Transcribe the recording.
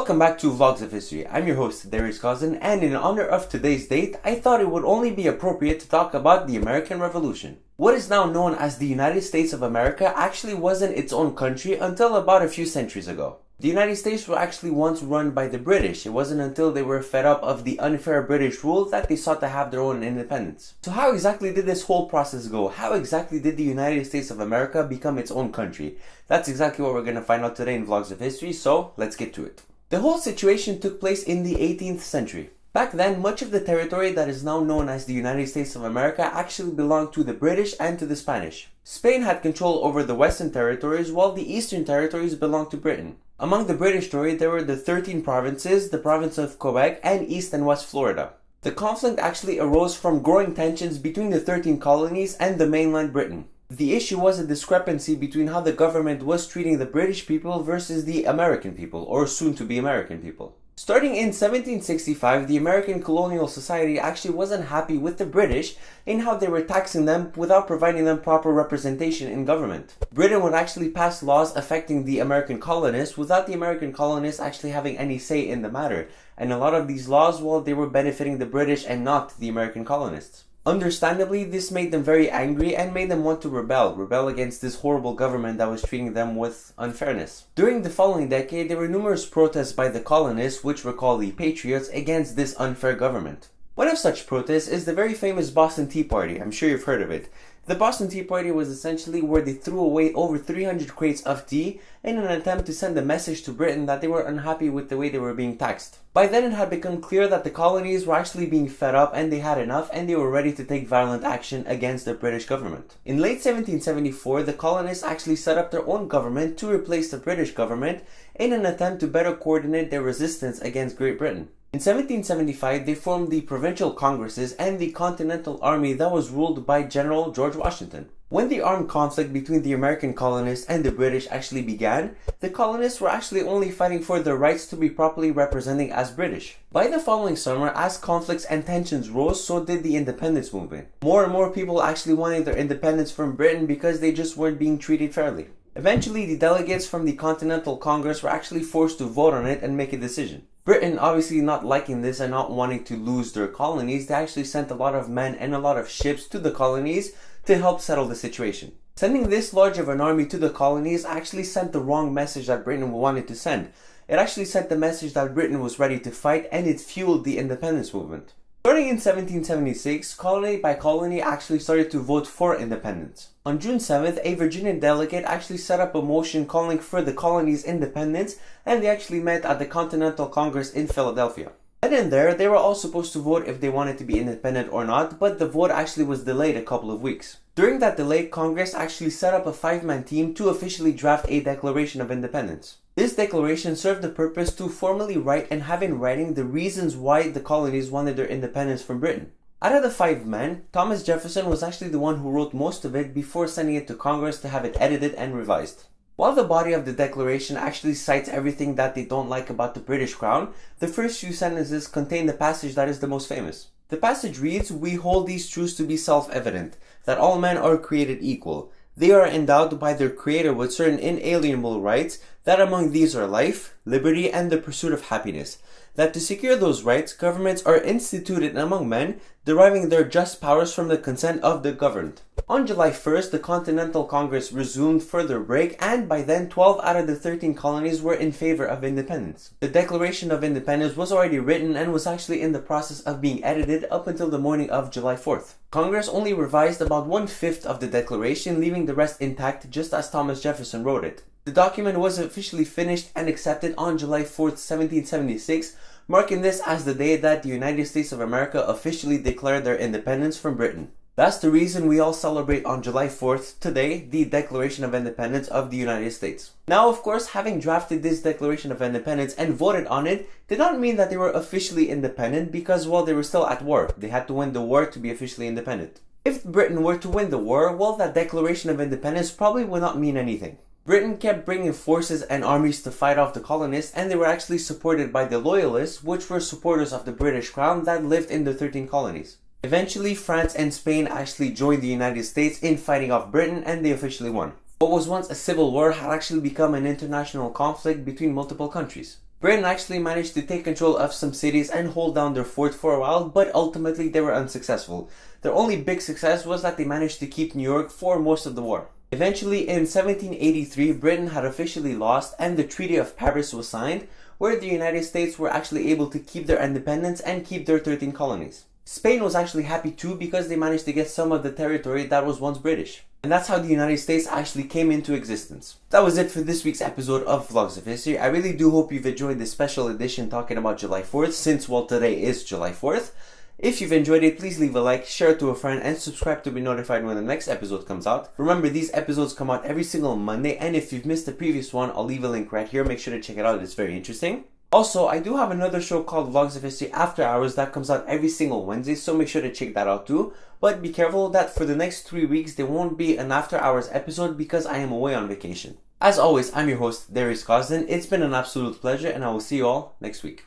Welcome back to Vlogs of History. I'm your host, Darius Cousin, and in honor of today's date, I thought it would only be appropriate to talk about the American Revolution. What is now known as the United States of America actually wasn't its own country until about a few centuries ago. The United States were actually once run by the British. It wasn't until they were fed up of the unfair British rule that they sought to have their own independence. So how exactly did this whole process go? How exactly did the United States of America become its own country? That's exactly what we're going to find out today in Vlogs of History, so let's get to it. The whole situation took place in the 18th century. Back then, much of the territory that is now known as the United States of America actually belonged to the British and to the Spanish. Spain had control over the western territories while the eastern territories belonged to Britain. Among the British story, there were the 13 provinces, the province of Quebec, and East and West Florida. The conflict actually arose from growing tensions between the 13 colonies and the mainland Britain. The issue was a discrepancy between how the government was treating the British people versus the American people, or soon-to-be American people. Starting in 1765, the American colonial society actually wasn't happy with the British in how they were taxing them without providing them proper representation in government. Britain would actually pass laws affecting the American colonists without the American colonists actually having any say in the matter. And a lot of these laws, well, they were benefiting the British and not the American colonists. Understandably, this made them very angry and made them want to rebel against this horrible government that was treating them with unfairness. During the following decade, there were numerous protests by the colonists, which were called the Patriots, against this unfair government. One of such protests is the very famous Boston Tea Party. I'm sure you've heard of it. The Boston Tea Party was essentially where they threw away over 300 crates of tea in an attempt to send a message to Britain that they were unhappy with the way they were being taxed. By then it had become clear that the colonies were actually being fed up and they had enough and they were ready to take violent action against the British government. In late 1774, the colonists actually set up their own government to replace the British government in an attempt to better coordinate their resistance against Great Britain. In 1775, they formed the Provincial Congresses and the Continental Army that was ruled by General George Washington. When the armed conflict between the American colonists and the British actually began, the colonists were actually only fighting for their rights to be properly represented as British. By the following summer, as conflicts and tensions rose, so did the independence movement. More and more people actually wanted their independence from Britain because they just weren't being treated fairly. Eventually, the delegates from the Continental Congress were actually forced to vote on it and make a decision. Britain, obviously not liking this and not wanting to lose their colonies, they actually sent a lot of men and a lot of ships to the colonies to help settle the situation. Sending this large of an army to the colonies actually sent the wrong message that Britain wanted to send. It actually sent the message that Britain was ready to fight, and it fueled the independence movement. Starting in 1776, colony by colony actually started to vote for independence. On June 7th, a Virginian delegate actually set up a motion calling for the colony's independence, and they actually met at the Continental Congress in Philadelphia. And in there, they were all supposed to vote if they wanted to be independent or not, but the vote actually was delayed a couple of weeks. During that delay, Congress actually set up a 5-man team to officially draft a Declaration of Independence. This declaration served the purpose to formally write and have in writing the reasons why the colonies wanted their independence from Britain. Out of the 5 men, Thomas Jefferson was actually the one who wrote most of it before sending it to Congress to have it edited and revised. While the body of the declaration actually cites everything that they don't like about the British Crown, the first few sentences contain the passage that is the most famous. The passage reads, "We hold these truths to be self-evident, that all men are created equal. They are endowed by their Creator with certain inalienable rights, that among these are life, liberty, and the pursuit of happiness. That to secure those rights, governments are instituted among men, deriving their just powers from the consent of the governed." On July 1st, the Continental Congress resumed further break, and by then 12 out of the 13 colonies were in favor of independence. The Declaration of Independence was already written and was actually in the process of being edited up until the morning of July 4th. Congress only revised about 1/5 of the declaration, leaving the rest intact just as Thomas Jefferson wrote it. The document was officially finished and accepted on July 4th, 1776, marking this as the day that the United States of America officially declared their independence from Britain. That's the reason we all celebrate on July 4th, today, the Declaration of Independence of the United States. Now, of course, having drafted this Declaration of Independence and voted on it did not mean that they were officially independent because, well, they were still at war. They had to win the war to be officially independent. If Britain were to win the war, well, that Declaration of Independence probably would not mean anything. Britain kept bringing forces and armies to fight off the colonists, and they were actually supported by the Loyalists, which were supporters of the British Crown that lived in the 13 colonies. Eventually, France and Spain actually joined the United States in fighting off Britain, and they officially won. What was once a civil war had actually become an international conflict between multiple countries. Britain actually managed to take control of some cities and hold down their fort for a while, but ultimately they were unsuccessful. Their only big success was that they managed to keep New York for most of the war. Eventually, in 1783, Britain had officially lost and the Treaty of Paris was signed, where the United States were actually able to keep their independence and keep their 13 colonies. Spain was actually happy too because they managed to get some of the territory that was once British. And that's how the United States actually came into existence. That was it for this week's episode of Vlogs of History. I really do hope you've enjoyed this special edition talking about July 4th since, well, today is July 4th. If you've enjoyed it, please leave a like, share it to a friend, and subscribe to be notified when the next episode comes out. Remember, these episodes come out every single Monday, and if you've missed the previous one, I'll leave a link right here. Make sure to check it out, it's very interesting. Also, I do have another show called Vlogs of History After Hours that comes out every single Wednesday, so make sure to check that out too. But be careful that for the next 3 weeks, there won't be an After Hours episode because I am away on vacation. As always, I'm your host, Darius Cosden. It's been an absolute pleasure, and I will see you all next week.